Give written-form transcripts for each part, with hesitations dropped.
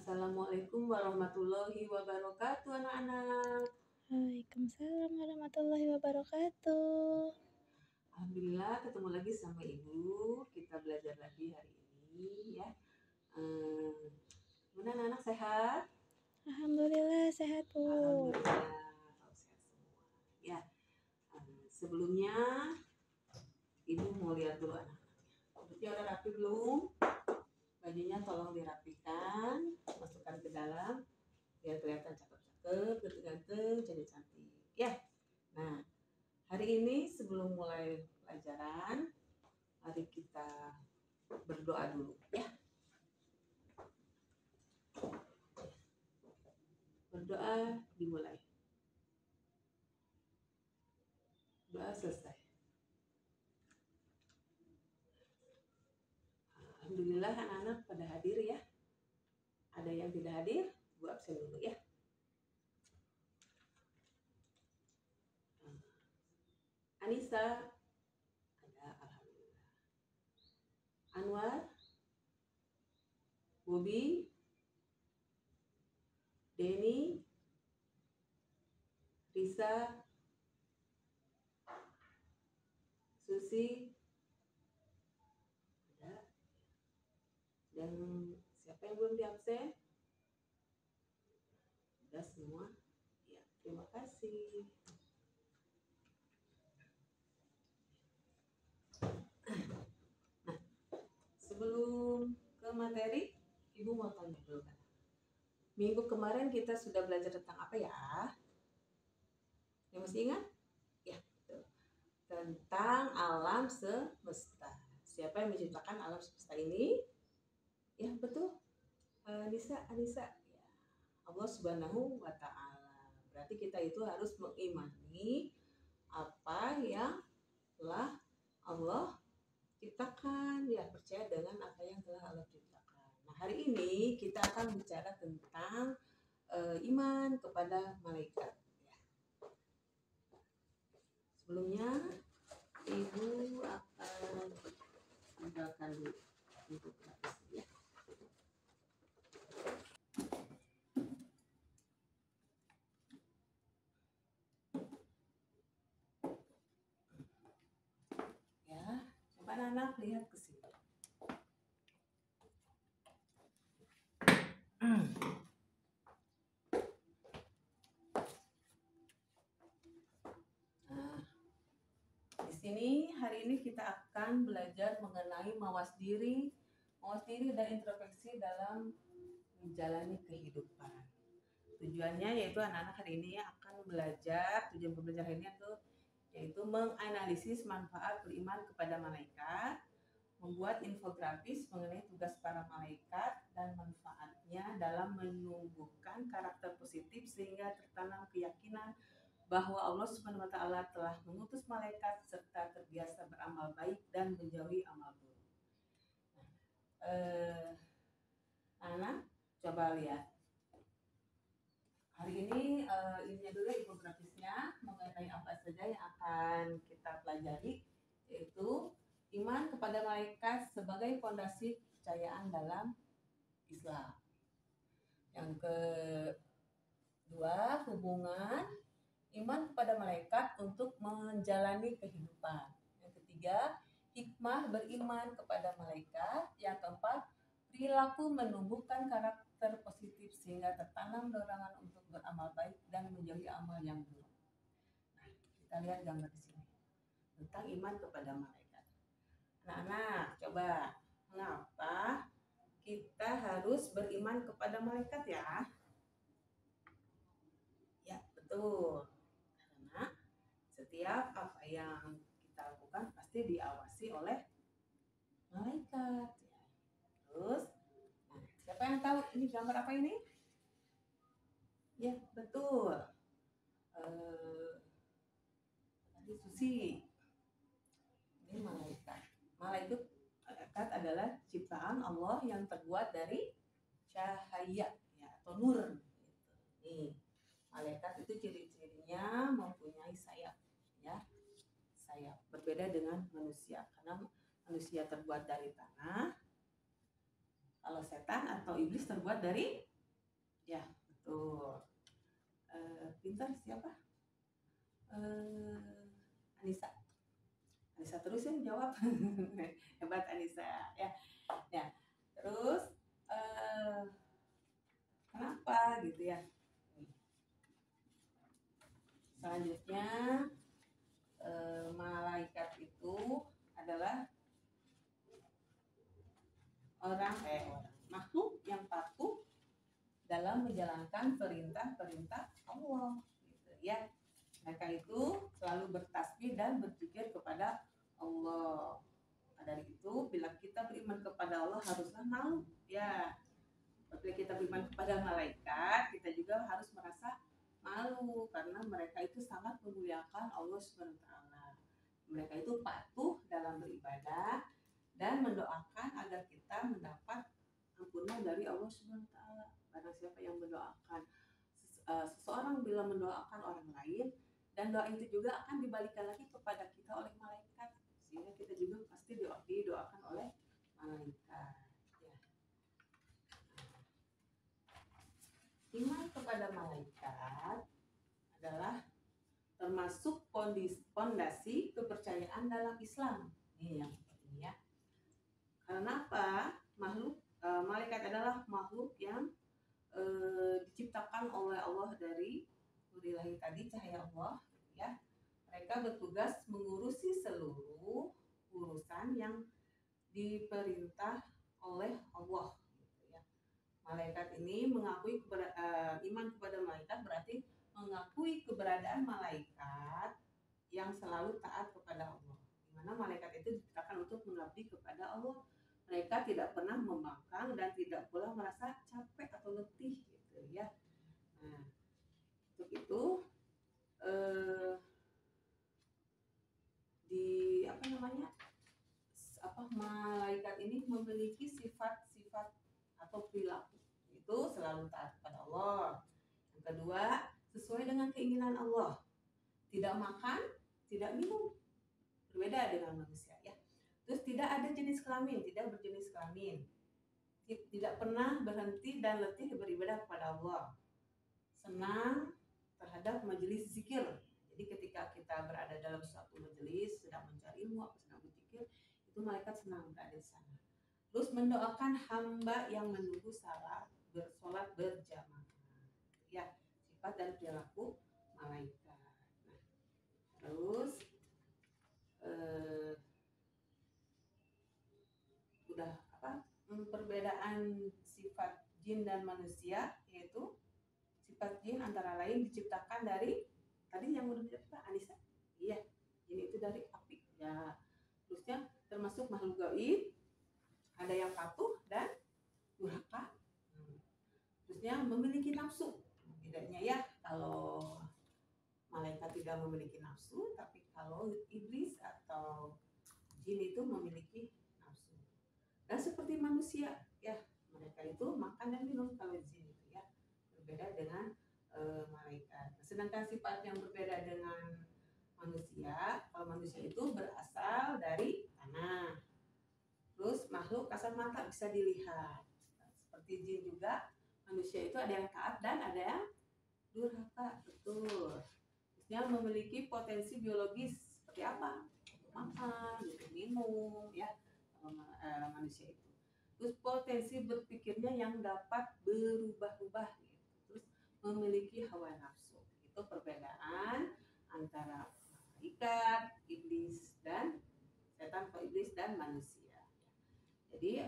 Assalamualaikum warahmatullahi wabarakatuh anak-anak. Waalaikumsalam warahmatullahi wabarakatuh. Alhamdulillah ketemu lagi sama Ibu. Kita belajar lagi hari ini ya. Gimana anak-anak, sehat? Alhamdulillah sehat, Bu. Alhamdulillah kalau sehat semua. Ya. Sebelumnya Ibu mau lihat dulu anak-anaknya. Duduknya udah rapi belum? Bajunya tolong dirapikan, masukkan ke dalam biar kelihatan cakep-cakep, ganteng-ganteng, jadi cantik. Ya. Nah, hari ini sebelum mulai pelajaran, mari kita berdoa dulu ya. Berdoa dimulai. Doa selesai. Alhamdulillah anak-anak pada hadir ya. Ada yang tidak hadir, Bu absen dulu ya. Anissa ada, alhamdulillah. Anwar, Bobi, Denny, Risa, Susi, ada. Dan siapa yang belum diabsen? Sudah semua. Ya, terima kasih. Nah, sebelum ke materi, Ibu mau tanya dulu kan. Minggu kemarin kita sudah belajar tentang apa ya? Yang masih ingat? Ya, betul. Tentang alam semesta. Siapa yang menciptakan alam semesta ini? Ya, betul. Anissa. Ya. Allah Subhanahu wa Ta'ala. Berarti kita itu harus mengimani apa yang telah Allah ciptakan, ya, percaya dengan apa yang telah Allah ciptakan. Nah, hari ini kita akan bicara tentang iman kepada malaikat. Ya. Sebelumnya, Ibu akan tinggalkan dulu untuk ya. Ya, coba anak lihat ke sini. Di sini hari ini kita akan belajar mengenai mawas diri dan introspeksi dalam menjalani kehidupan. Tujuannya yaitu anak-anak hari ini akan belajar, tujuan pembelajaran ini yaitu menganalisis manfaat beriman kepada malaikat, membuat infografis mengenai tugas para malaikat dan manfaatnya dalam menumbuhkan karakter positif sehingga tertanam keyakinan bahwa Allah Subhanahu wa Ta'ala telah mengutus malaikat serta terbiasa beramal baik dan menjauhi amal buruk. Anak, coba lihat. Hari ini ininya dulu infografisnya mengenai apa saja yang akan kita pelajari, yaitu iman kepada malaikat sebagai fondasi kepercayaan dalam Islam. Yang kedua, hubungan iman kepada malaikat untuk menjalani kehidupan. Yang ketiga, hikmah beriman kepada malaikat. Yang keempat, perilaku menumbuhkan karakter positif sehingga tertanam dorongan untuk beramal baik dan menjauhi amal yang buruk. Nah, kita lihat gambar di sini tentang iman kepada malaikat. Anak-anak, coba mengapa kita harus beriman kepada malaikat ya? Ya, betul. Setiap apa yang kita lakukan pasti diawasi oleh malaikat. Terus, nah, siapa yang tahu ini gambar apa ini? Ya, betul. Tadi Susi. Ini malaikat. Malaikat adalah ciptaan Allah yang terbuat dari cahaya ya, atau nur. Nih, malaikat itu ciri-cirinya mempunyai sayap. Ya, sayap berbeda dengan manusia karena manusia terbuat dari tanah, kalau setan atau iblis terbuat dari Ya, betul. Pintar siapa? Anissa. Anissa terus yang jawab. Hebat Anissa ya. Ya. Terus kenapa gitu ya? Selanjutnya malaikat itu adalah makhluk yang patuh dalam menjalankan perintah-perintah Allah gitu ya. Mereka itu selalu bertasbih dan berzikir kepada Allah. Dari itu bila kita beriman kepada Allah haruslah malu ya. Bila kita beriman kepada malaikat, kita juga harus merasa malu karena mereka itu sangat memuliakan Allah Subhanahu wa taala. Mereka itu patuh dalam beribadah dan mendoakan agar kita mendapat ampunan dari Allah Subhanahu wa taala. Barang siapa yang mendoakan seseorang bila mendoakan orang lain, dan doa itu juga akan dibalikan lagi kepada kita oleh malaikat, sehingga kita juga pasti didoakan oleh malaikat ya. Iman kepada malaikat adalah termasuk pondasi kepercayaan dalam Islam. Ini yang penting ya. Karena apa? Malaikat adalah makhluk yang diciptakan oleh Allah dari nurillahi tadi, cahaya Allah ya. Mereka bertugas mengurusi seluruh urusan yang diperintah oleh Allah gitu ya. Malaikat ini iman kepada malaikat berarti mengakui keberadaan malaikat yang selalu taat kepada Allah. Di mana malaikat itu diciptakan untuk mengabdi kepada Allah. Mereka tidak pernah membangkang dan tidak pula merasa capek atau letih gitu ya. Nah, untuk itu malaikat ini memiliki sifat-sifat atau perilaku itu selalu taat kepada Allah. Yang kedua, sesuai dengan keinginan Allah, tidak makan, tidak minum, berbeda dengan manusia ya. Terus tidak ada jenis kelamin, tidak berjenis kelamin, tidak pernah berhenti dan letih beribadah kepada Allah, senang terhadap majelis zikir. Jadi ketika kita berada dalam suatu majelis sedang mencari ilmu atau sedang berzikir, itu malaikat senang berada di sana. Terus mendoakan hamba yang menunggu bersolat berjamaah ya, sifat dan perilaku malaikat. Nah, terus perbedaan sifat jin dan manusia, yaitu sifat jin antara lain diciptakan dari tadi yang udah kita Anissa, iya, jin itu dari api ya. Terusnya termasuk makhluk gaib, ada yang patuh dan durhaka. Terusnya memiliki nafsu. Bedanya ya, kalau malaikat tidak memiliki nafsu, tapi kalau iblis atau jin itu memiliki nafsu. Dan seperti manusia ya, mereka itu makan dan minum kalau jin itu ya, berbeda dengan malaikat. Sedangkan sifat yang berbeda dengan manusia, kalau manusia itu berasal dari tanah. Terus makhluk kasat mata bisa dilihat. Seperti jin juga, manusia itu ada yang taat dan ada yang durhaka, betul. Terusnya memiliki potensi biologis seperti apa? Makan, minum, ya, manusia itu. Terus potensi berpikirnya yang dapat berubah-ubah, gitu. Terus memiliki hawa nafsu. Itu perbedaan antara malaikat, iblis dan setan atau iblis dan manusia. Jadi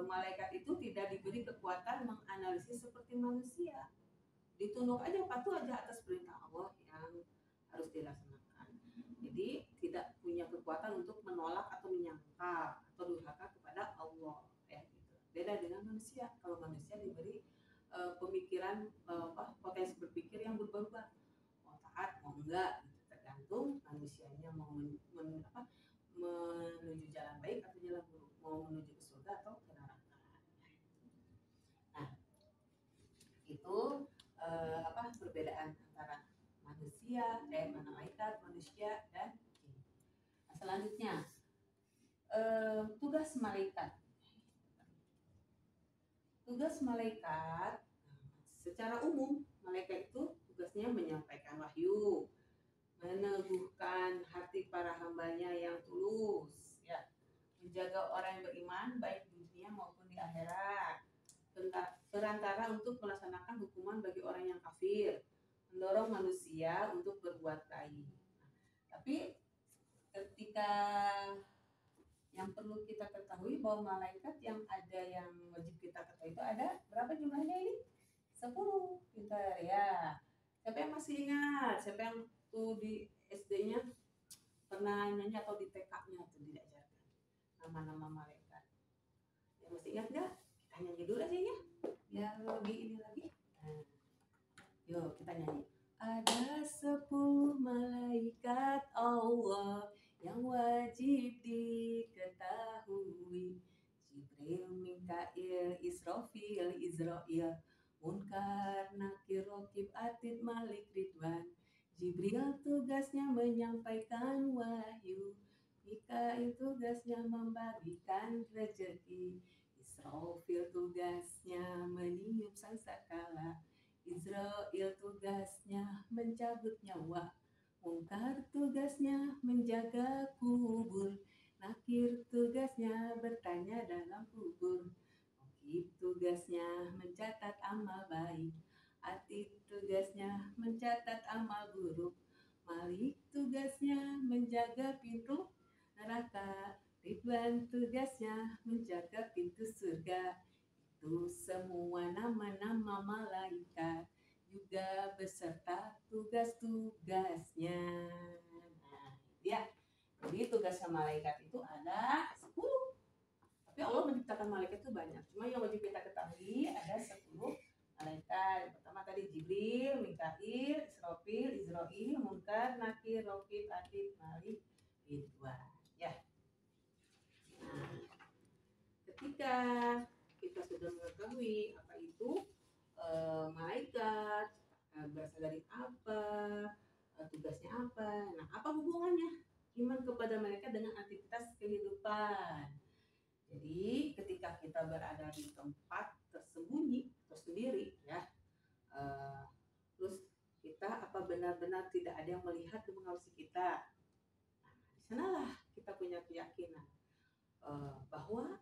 malaikat itu tidak diberi kekuatan menganalisis seperti manusia. Ditunduk aja, patuh aja atas perintah Allah yang harus dilaksanakan. Jadi tidak punya kekuatan untuk menolak atau menyangkal atau durhaka kepada Allah ya gitu. Beda dengan manusia. Kalau manusia diberi pemikiran potensi berpikir yang berubah-ubah. Mau taat, mau enggak gitu. Tergantung manusianya mau menuju jalan baik atau jalan buruk, mau menuju ke surga atau ke neraka. Nah, itu perbedaan antara malaikat, manusia dan jin. Nah, selanjutnya tugas malaikat. Tugas malaikat secara umum malaikat itu tugasnya menyampaikan wahyu, meneguhkan hati para hambanya yang tulus, ya, menjaga orang yang beriman baik di dunia maupun di akhirat, perantara untuk melaksanakan hukuman bagi orang yang kafir, mendorong manusia untuk berbuat baik. Tapi ketika yang perlu kita ketahui bahwa malaikat yang ada yang wajib kita ketahui itu ada berapa jumlahnya ini? 10. Pintar ya. Siapa yang masih ingat? Siapa yang tuh di SD-nya pernah nyanyi atau di TK-nya tuh diajarkan nama-nama malaikat? Yang masih ingat nggak? Kita nyanyi dulu aja ya. Biar lebih ini lagi. Nah, yuk kita nyanyi. Ada 10 malaikat Allah yang wajib diketahui. Jibril, Mikail, Israfil, Izrail, Munkar, Nakir, Rokib, Atid, Malik, Ridwan. Jibril tugasnya menyampaikan wahyu, Mikail tugasnya membagikan rezeki, Israfil tugasnya meniup sangkakala, Izrail tugasnya mencabut nyawa, Munkar tugasnya menjaga kubur, Nakir tugasnya bertanya dalam kubur, Rokib tugasnya mencatat amal baik, Atid tugasnya mencatat amal buruk, Malik tugasnya menjaga pintu neraka, Ridwan tugasnya menjaga pintu surga. Itu semua nama-nama malaikat juga beserta tugas-tugasnya. Nah, ya. Jadi tugasnya malaikat itu ada 10. Tapi Allah menciptakan malaikat itu banyak. Cuma yang wajib kita ketahui ada 10 malaikat. Yang pertama tadi Jibril, Mikail, Israfil, Izrail, Munkar, Nakir, Rokib, Atid, Malik, Ridwan. Ya. Nah, ketika kita sudah mengetahui apa itu malaikat, berasal dari apa, tugasnya apa. Nah, apa hubungannya iman kepada malaikat dengan aktivitas kehidupan? Jadi ketika kita berada di tempat tersembunyi, tersendiri, ya, terus kita apa benar-benar tidak ada yang melihat dan mengawasi kita. Nah, di sanalah kita punya keyakinan bahwa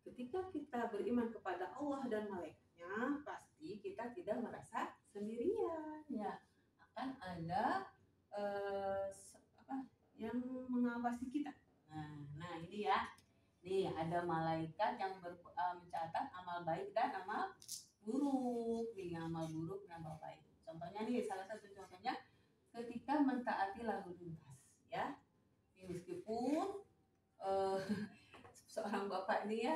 ketika kita beriman kepada Allah dan malaikatnya, pasti kita tidak merasa sendirian, ya, akan ada yang mengawasi kita. Nah ini ya, nih ada malaikat yang mencatat amal baik dan amal buruk, nih amal buruk dan amal baik. Contohnya nih, salah satu contohnya ketika mentaati lalu lintas, ya, ini meskipun seorang bapak ini ya,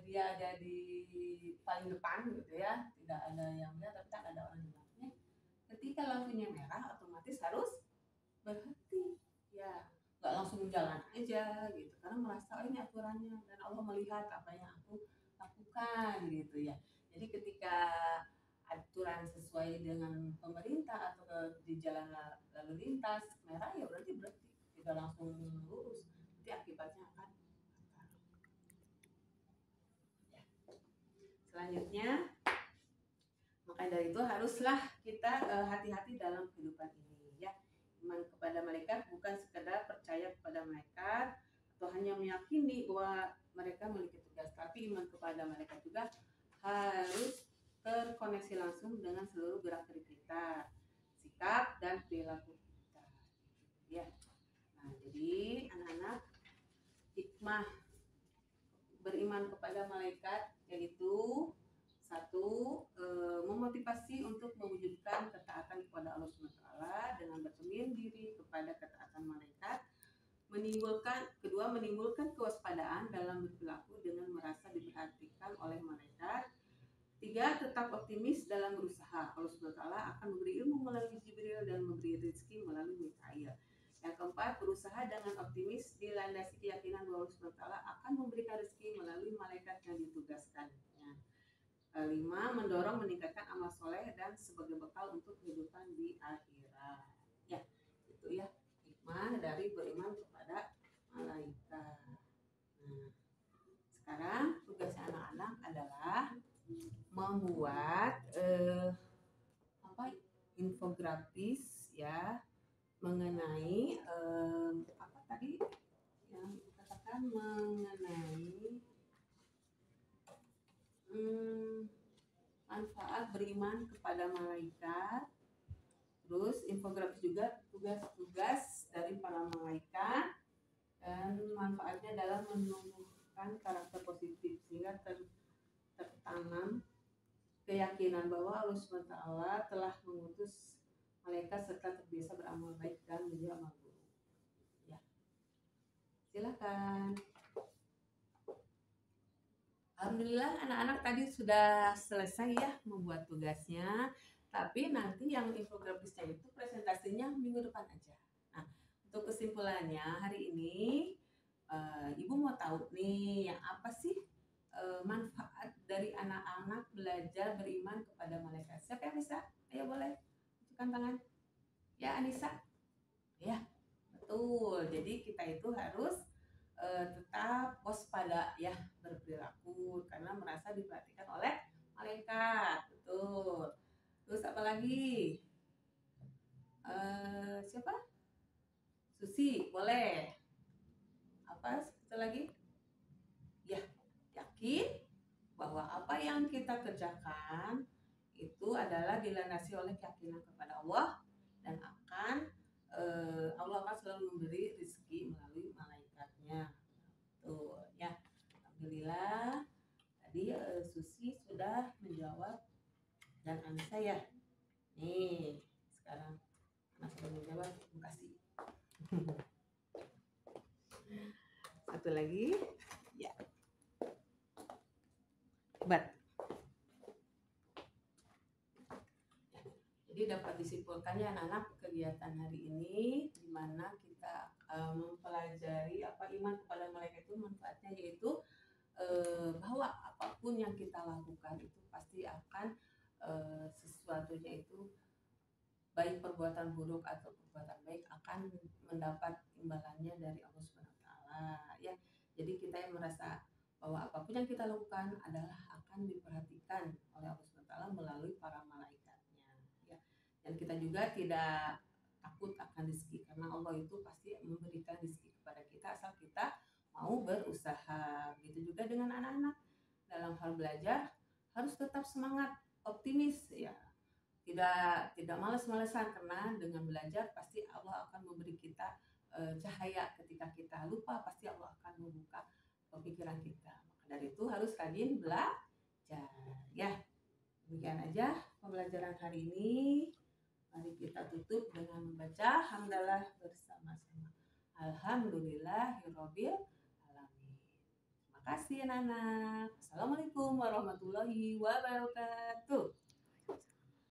dia ada di paling depan gitu ya, tidak ada yang lihat, tapi kan ada orang di belakangnya. Ketika lampunya merah, otomatis harus berhenti, ya, nggak langsung jalan aja gitu, karena merasa ini aturannya dan Allah melihat apa yang aku lakukan gitu ya. Jadi ketika aturan sesuai dengan pemerintah atau di jalan lalu lintas merah, ya berarti tidak langsung lurus, nanti akibatnya akan fatal. Ya. Selanjutnya, maka dari itu haruslah kita hati-hati dalam kehidupan ini, ya. Iman kepada malaikat bukan sekedar percaya kepada malaikat atau hanya meyakini bahwa mereka memiliki tugas, tapi iman kepada malaikat juga harus terkoneksi langsung dengan seluruh gerak-gerik kita, sikap dan perilaku kita, ya. Nah, jadi anak-anak, hikmah beriman kepada malaikat yaitu satu, memotivasi untuk mewujudkan ketaatan kepada Allah SWT dengan bercermin diri kepada ketaatan malaikat, menimbulkan kewaspadaan dalam berperilaku dengan merasa diperhatikan oleh malaikat. 3, tetap optimis dalam berusaha. Allah SWT akan memberi ilmu melalui Jibril dan memberi rezeki melalui Mikail. Yang keempat, berusaha dengan optimis dilandasi keyakinan bahwa Allah SWT akan memberikan rezeki melalui malaikat yang ditugaskannya. 5, mendorong meningkatkan amal soleh dan sebagai bekal untuk kehidupan di akhirat. Ya, itu ya hikmah dari beriman kepada malaikat. Nah, sekarang tugas anak-anak adalah membuat infografis ya mengenai apa tadi yang dikatakan mengenai manfaat beriman kepada malaikat. Terus infografis juga tugas-tugas dari para malaikat dan manfaatnya dalam menumbuhkan karakter positif sehingga tertanam keyakinan bahwa Allah SWT telah mengutus malaikat serta terbiasa beramal baik dan menjauh amal buruk. Ya, silakan. Alhamdulillah anak-anak tadi sudah selesai ya membuat tugasnya. Tapi nanti yang infografisnya itu presentasinya minggu depan aja. Nah, untuk kesimpulannya hari ini Ibu mau tahu nih yang apa sih manfaat dari anak-anak belajar beriman kepada malaikat. Siapa yang bisa? Ayo boleh tunjukkan tangan. Ya Anissa. Ya, betul. Jadi kita itu harus tetap waspada ya berperilaku karena merasa diperhatikan oleh malaikat. Betul. Terus apa lagi? Siapa? Susi, boleh. Apa satu lagi? Ya, yakin bahwa apa yang kita kerjakan itu adalah dilandasi oleh keyakinan kepada Allah dan Allah akan selalu memberi rezeki melalui malaikatnya. Tuh ya, alhamdulillah tadi Susi sudah menjawab dan Anissa ya. Nih sekarang anak sudah menjawab, terima kasih. Satu lagi ya, hebat. Jadi dapat disimpulkannya anak-anak kegiatan hari ini di mana kita mempelajari apa iman kepada malaikat itu manfaatnya, yaitu bahwa apapun yang kita lakukan itu pasti akan sesuatunya itu baik perbuatan buruk atau perbuatan baik akan mendapat imbalannya dari Allah SWT ya. Jadi kita yang merasa bahwa apapun yang kita lakukan adalah akan diperhatikan oleh Allah SWT melalui para malaikatnya ya. Dan kita juga tidak takut akan rezeki karena Allah itu pasti memberikan rezeki kepada kita asal kita mau berusaha. Begitu juga dengan anak-anak dalam hal belajar harus tetap semangat, optimis ya. Tidak malas-malasan karena dengan belajar pasti Allah akan memberi kita cahaya. Ketika kita lupa pasti Allah akan membuka pemikiran kita. Maka dari itu harus rajin belajar ya. Demikian aja pembelajaran hari ini. Mari kita tutup dengan membaca hamdalah bersama-sama. Alhamdulillahirabbil alamin. Terima kasih anak-anak. Assalamualaikum warahmatullahi wabarakatuh.